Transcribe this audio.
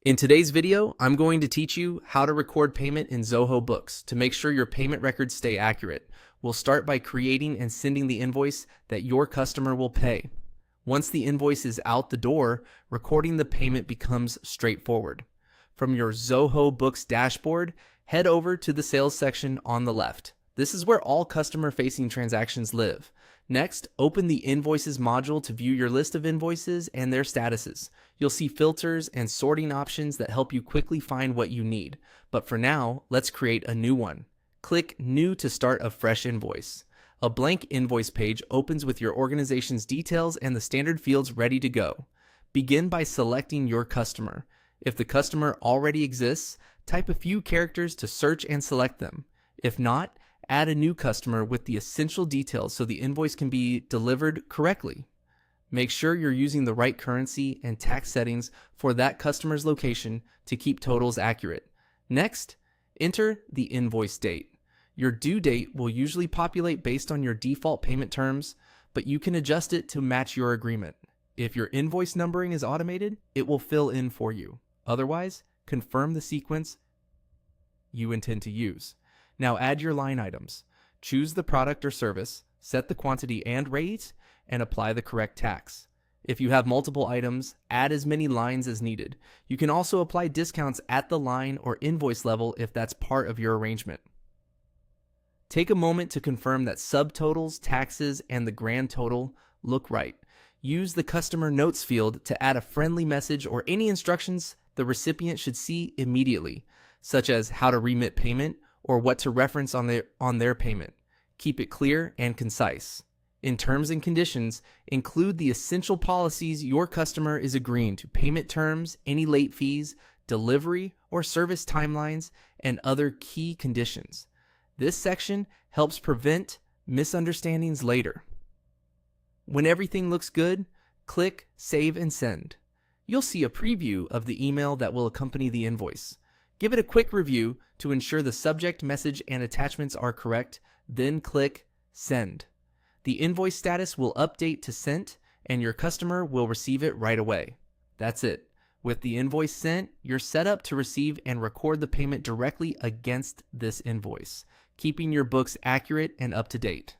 In today's video, I'm going to teach you how to record payment in Zoho Books to make sure your payment records stay accurate. We'll start by creating and sending the invoice that your customer will pay. Once the invoice is out the door, recording the payment becomes straightforward. From your Zoho Books dashboard, head over to the sales section on the left. This is where all customer-facing transactions live. Next, open the Invoices module to view your list of invoices and their statuses. You'll see filters and sorting options that help you quickly find what you need. But for now, let's create a new one. Click New to start a fresh invoice. A blank invoice page opens with your organization's details and the standard fields ready to go. Begin by selecting your customer. If the customer already exists, type a few characters to search and select them. If not, add a new customer with the essential details so the invoice can be delivered correctly. Make sure you're using the right currency and tax settings for that customer's location to keep totals accurate. Next, enter the invoice date. Your due date will usually populate based on your default payment terms, but you can adjust it to match your agreement. If your invoice numbering is automated, it will fill in for you. Otherwise, confirm the sequence you intend to use. Now add your line items. Choose the product or service, set the quantity and rate, and apply the correct tax. If you have multiple items, add as many lines as needed. You can also apply discounts at the line or invoice level if that's part of your arrangement. Take a moment to confirm that subtotals, taxes, and the grand total look right. Use the customer notes field to add a friendly message or any instructions the recipient should see immediately, such as how to remit payment or what to reference on their payment. Keep it clear and concise. In terms and conditions, include the essential policies your customer is agreeing to: payment terms, any late fees, delivery or service timelines, and other key conditions. This section helps prevent misunderstandings later. When everything looks good, click Save and Send. You'll see a preview of the email that will accompany the invoice. Give it a quick review to ensure the subject, message, and attachments are correct, then click Send. The invoice status will update to sent, and your customer will receive it right away. That's it. With the invoice sent, you're set up to receive and record the payment directly against this invoice, keeping your books accurate and up to date.